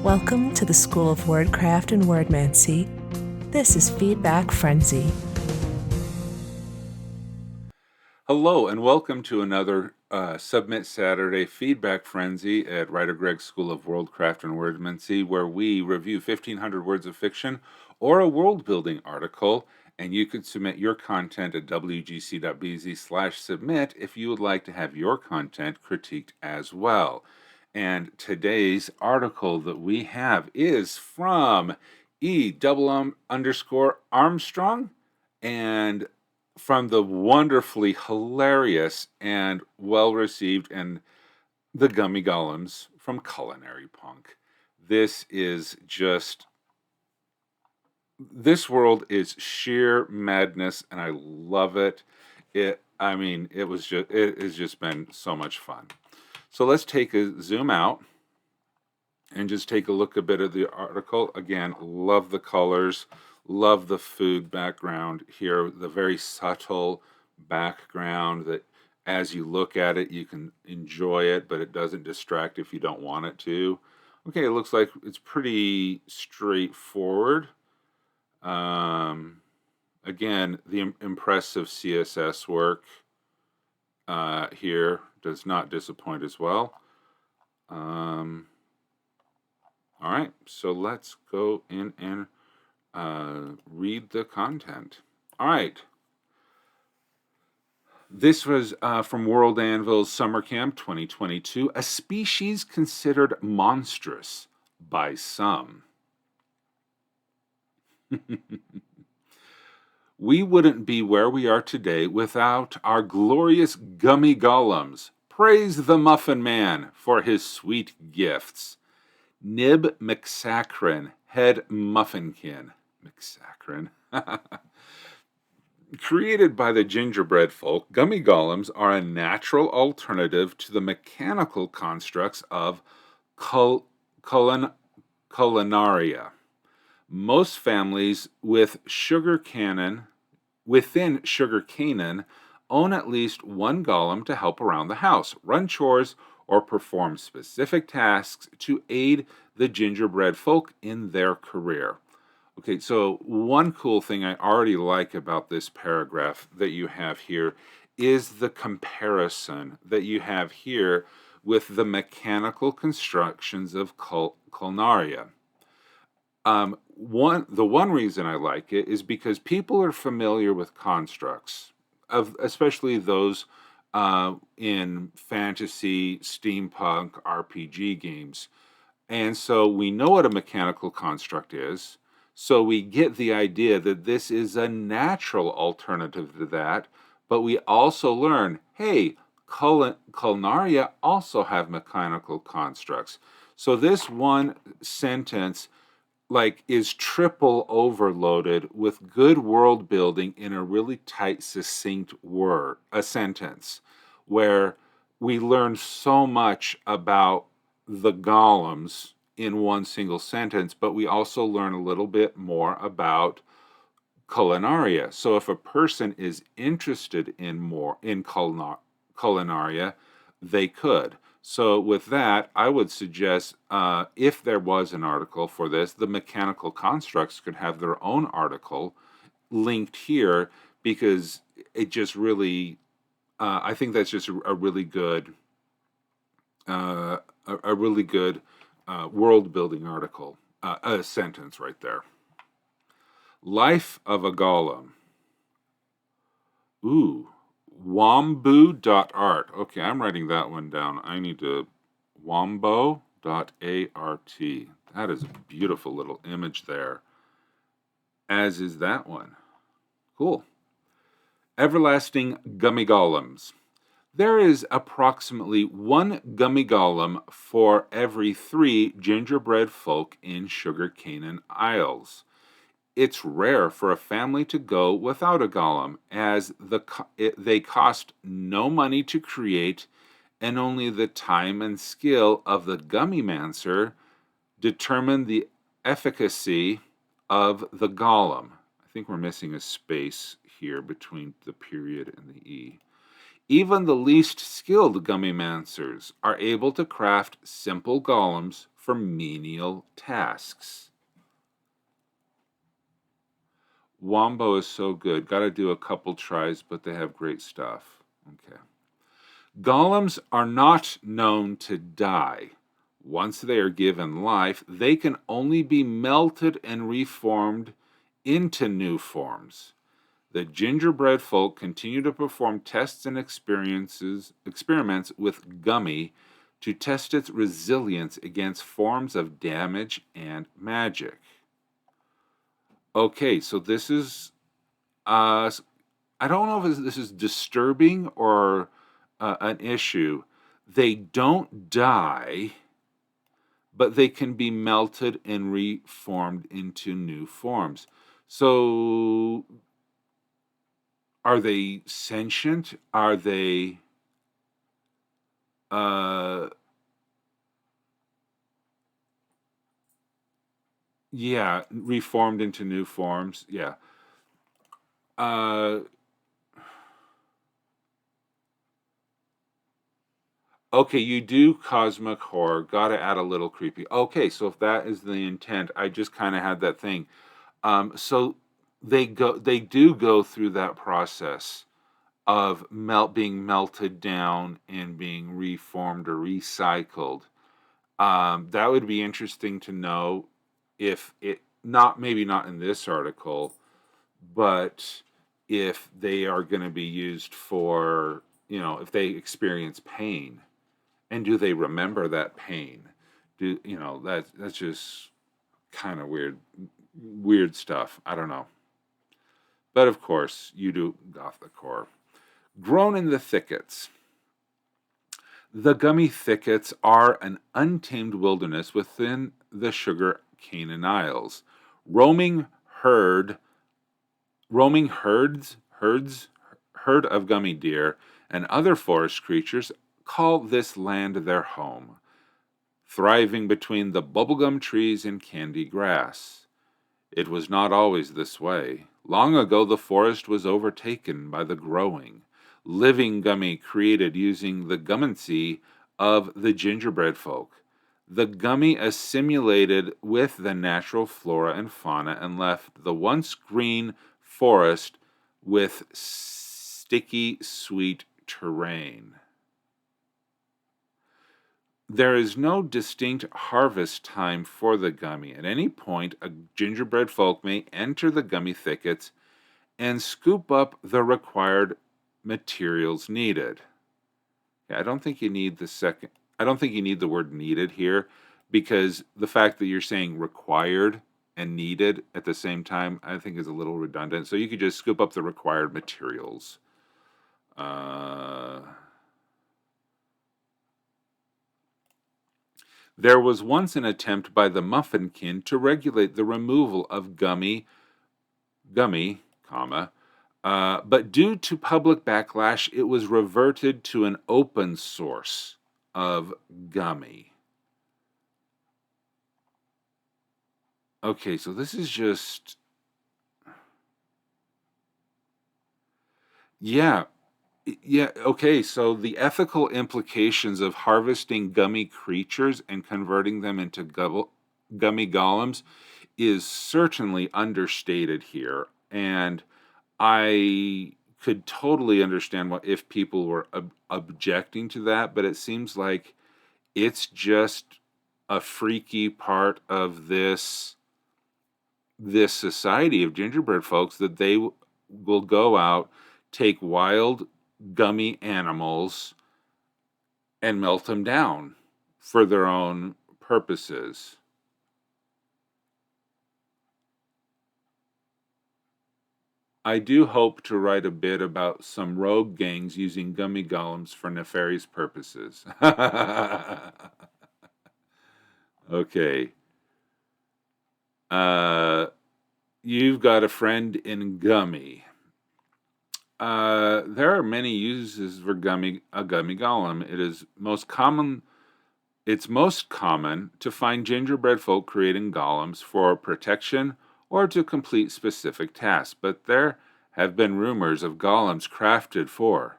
Welcome to the School of Wordcraft and Worldmancy. This is Feedback Frenzy. Hello, and welcome to another Submit Saturday Feedback Frenzy at WriterGreg School of Worldcraft and Worldmancy, where we review 1,500 words of fiction or a world-building article, and you can submit your content at wgc.bz/submit if you would like to have your content critiqued as well. And today's article that we have is from E_Armstrong and from the wonderfully hilarious and well-received and the Gummy Golems from Culinary Punk. This world is sheer madness, and I love it. It has just been so much fun. So let's take a zoom out and just take a look a bit at the article. Again, love the colors, love the food background here, the very subtle background that as you look at it, you can enjoy it, but it doesn't distract if you don't want it to. Okay, it looks like it's pretty straightforward. Again, the impressive CSS work here does not disappoint as well. All right, so let's go in and read the content. All right. This was from World Anvil's Summer Camp 2022, a species considered monstrous by some. We wouldn't be where we are today without our glorious Gummy Golems. Praise the Muffin Man for his sweet gifts. Nib McSaccharin, head muffinkin. McSaccharin. Created by the gingerbread folk, Gummy Golems are a natural alternative to the mechanical constructs of culinaria. Most families within Sugar Canyon own at least one golem to help around the house, run chores, or perform specific tasks to aid the gingerbread folk in their career. Okay, so one cool thing I already like about this paragraph that you have here is the comparison that you have here with the mechanical constructions of culinaria. The one reason I like it is because people are familiar with constructs, especially those in fantasy, steampunk, RPG games. And so we know what a mechanical construct is. So we get the idea that this is a natural alternative to that. But we also learn, hey, culinaria also have mechanical constructs. So this one sentence is triple overloaded with good world building in a really tight, succinct sentence, where we learn so much about the golems in one single sentence, but we also learn a little bit more about culinaria. So if a person is interested in more in culinaria, they could. So with that, I would suggest if there was an article for this, the mechanical constructs could have their own article linked here, because it just really, I think that's just a really good, world building article, a sentence right there. Life of a Golem. Ooh. Wombo.art. Okay, I'm writing that one down. I need to wombo.art. That is a beautiful little image there, as is that one. Cool. Everlasting Gummy Golems. There is approximately one Gummy Golem for every 3 gingerbread folk in Sugar Canyon Isles. It's rare for a family to go without a golem, as they cost no money to create, and only the time and skill of the Gummy Mancer determine the efficacy of the golem. I think we're missing a space here between the period and the E. Even the least skilled Gummy Mancers are able to craft simple golems for menial tasks. Wombo is so good. Got to do a couple tries, but they have great stuff. Okay. Golems are not known to die. Once they are given life, they can only be melted and reformed into new forms. The gingerbread folk continue to perform tests and experiments with Gummy to test its resilience against forms of damage and magic. Okay, so this is, I don't know if this is disturbing or an issue. They don't die, but they can be melted and reformed into new forms. So, are they sentient? Are they yeah, reformed into new forms? Yeah. Uh, okay, you do cosmic horror. Gotta add a little creepy. Okay, so if that is the intent, I just kind of had that thing. So they do go through that process of being melted down and being reformed or recycled. That would be interesting to know if it not maybe not in this article, but if they are going to be used for, if they experience pain, and do they remember that pain? That's just kind of weird stuff. I don't know. But of course, you do Gothic horror. Grown in the thickets. The gummy thickets are an untamed wilderness within the sugar Canaan Isles. Roaming herd, roaming herd of gummy deer and other forest creatures call this land their home, thriving between the bubblegum trees and candy grass. It was not always this way. Long ago, the forest was overtaken by the growing, living gummy created using the gummancy of the gingerbread folk. The gummy assimilated with the natural flora and fauna and left the once green forest with sticky, sweet terrain. There is no distinct harvest time for the gummy. At any point, a gingerbread folk may enter the gummy thickets and scoop up the required materials needed. Yeah, I don't think you need the word needed here, because the fact that you're saying required and needed at the same time, I think is a little redundant. So you could just scoop up the required materials. There was once an attempt by the Muffinkin to regulate the removal of gummy, but due to public backlash, it was reverted to an open source of gummy. Okay, so this is just, yeah, yeah, okay, so the ethical implications of harvesting gummy creatures and converting them into gummy golems is certainly understated here. And I could totally understand if people were objecting to that, but it seems like it's just a freaky part of this society of gingerbread folks that they will go out, take wild gummy animals, and melt them down for their own purposes. I do hope to write a bit about some rogue gangs using gummy golems for nefarious purposes. Okay. You've got a friend in gummy. There are many uses for a gummy golem. It's most common to find gingerbread folk creating golems for protection or to complete specific tasks, but there have been rumors of golems crafted for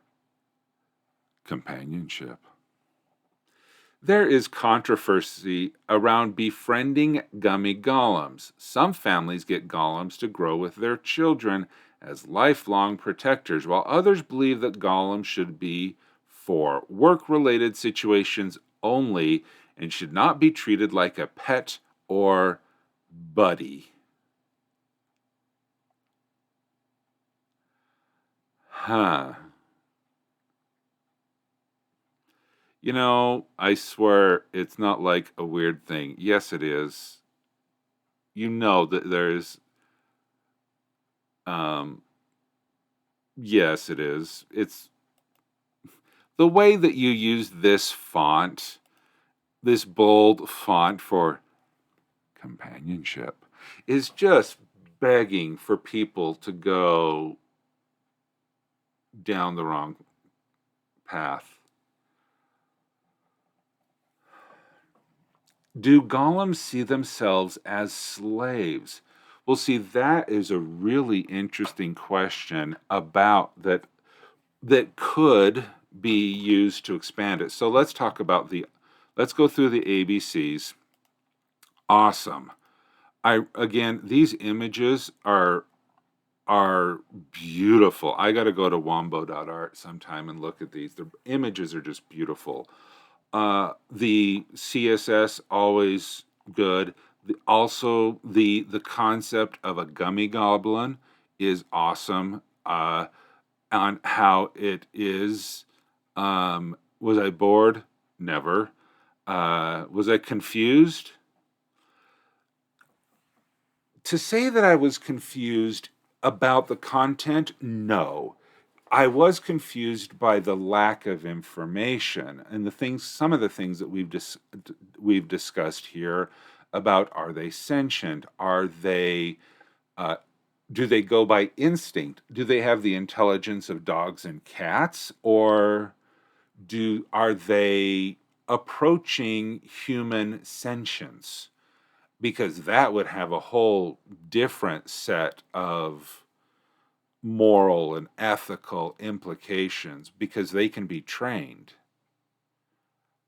companionship. There is controversy around befriending gummy golems. Some families get golems to grow with their children as lifelong protectors, while others believe that golems should be for work related situations only and should not be treated like a pet or buddy. Huh. I swear it's not like a weird thing. Yes, it is. You know that there's um yes, it is. It's the way that you use this font, this bold font for companionship, is just begging for people to go down the wrong path. Do golems see themselves as slaves? Well, see, that is a really interesting question about that could be used to expand it. So let's go through the ABCs. Awesome. These images are beautiful. I got to go to wombo.art sometime and look at these. The images are just beautiful. The CSS always good. The concept of a gummy goblin is awesome. On how it is. Was I bored? Never. Was I confused? To say that I was confused about the content, no. I was confused by the lack of information and some of the things that we've discussed here about, are they sentient? Are they uh, do they go by instinct? Do they have the intelligence of dogs and cats, or are they approaching human sentience? Because that would have a whole different set of moral and ethical implications, because they can be trained.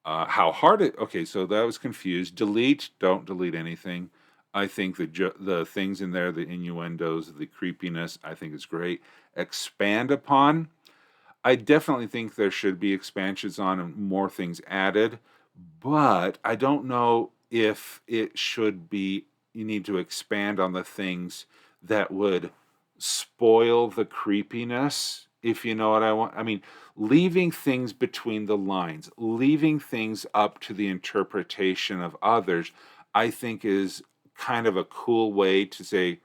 How hard it? Okay, so that was confused. Delete. Don't delete anything. I think the things in there, the innuendos, the creepiness, I think is great. Expand upon. I definitely think there should be expansions on and more things added, but I don't know if it should be. You need to expand on the things that would spoil the creepiness, if you know what I want. I mean, leaving things between the lines, leaving things up to the interpretation of others, I think is kind of a cool way to say,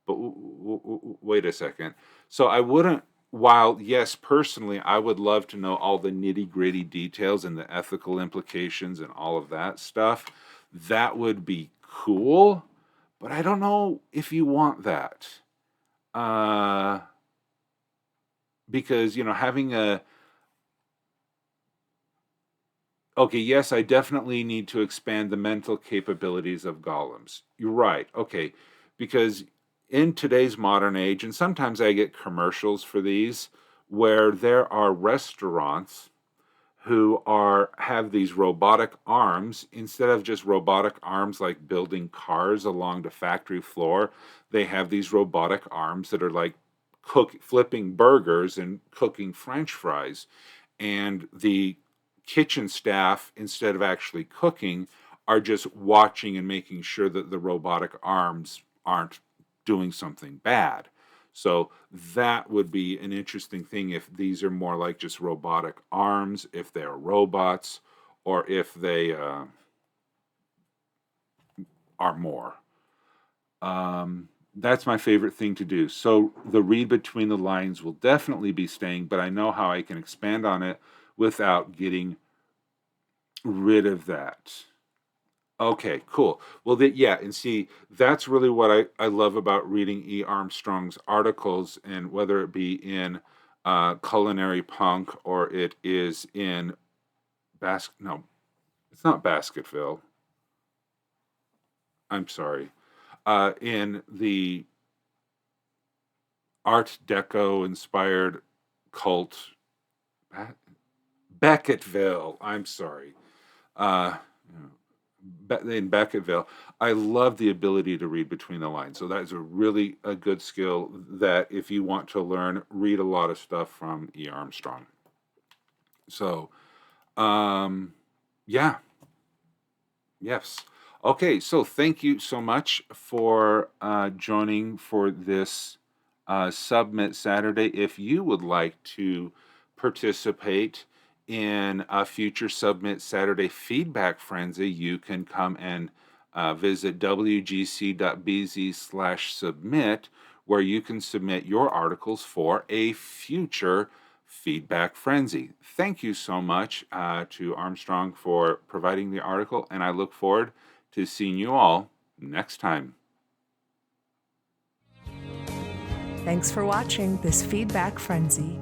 but wait a second. So I wouldn't, while yes, personally, I would love to know all the nitty gritty details and the ethical implications and all of that stuff, that would be cool. But I don't know if you want that. Uh, because, having okay, yes, I definitely need to expand the mental capabilities of golems. You're right. Okay. Because in today's modern age, and sometimes I get commercials for these, where there are restaurants who have these robotic arms. Instead of just robotic arms like building cars along the factory floor, they have these robotic arms that are like flipping burgers and cooking French fries. And the kitchen staff, instead of actually cooking, are just watching and making sure that the robotic arms aren't doing something bad. So that would be an interesting thing if these are more like just robotic arms, if they're robots, or if they are more. That's my favorite thing to do. So the read between the lines will definitely be staying, but I know how I can expand on it without getting rid of that. Okay, cool. Well, yeah, and see, that's really what I love about reading E. Armstrong's articles, and whether it be in Culinary Punk or it is in no, it's not Basketville. I'm sorry. In the Art Deco inspired cult, Beckettville. I'm sorry. uh, in Becketville, I love the ability to read between the lines. So that is a good skill that if you want to learn, read a lot of stuff from E. Armstrong. So, yeah, yes. Okay, so thank you so much for joining for this Submit Saturday. If you would like to participate in a future Submit Saturday feedback frenzy, you can come and visit wgc.bz/submit, where you can submit your articles for a future feedback frenzy. Thank you so much to Armstrong for providing the article, and I look forward to seeing you all next time. Thanks for watching this feedback frenzy.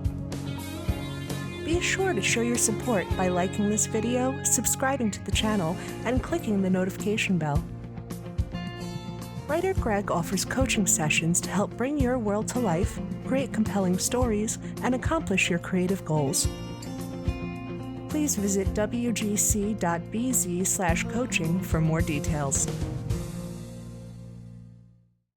Be sure to show your support by liking this video, subscribing to the channel, and clicking the notification bell. WriterGreg offers coaching sessions to help bring your world to life, create compelling stories, and accomplish your creative goals. Please visit wgc.bz/coaching for more details.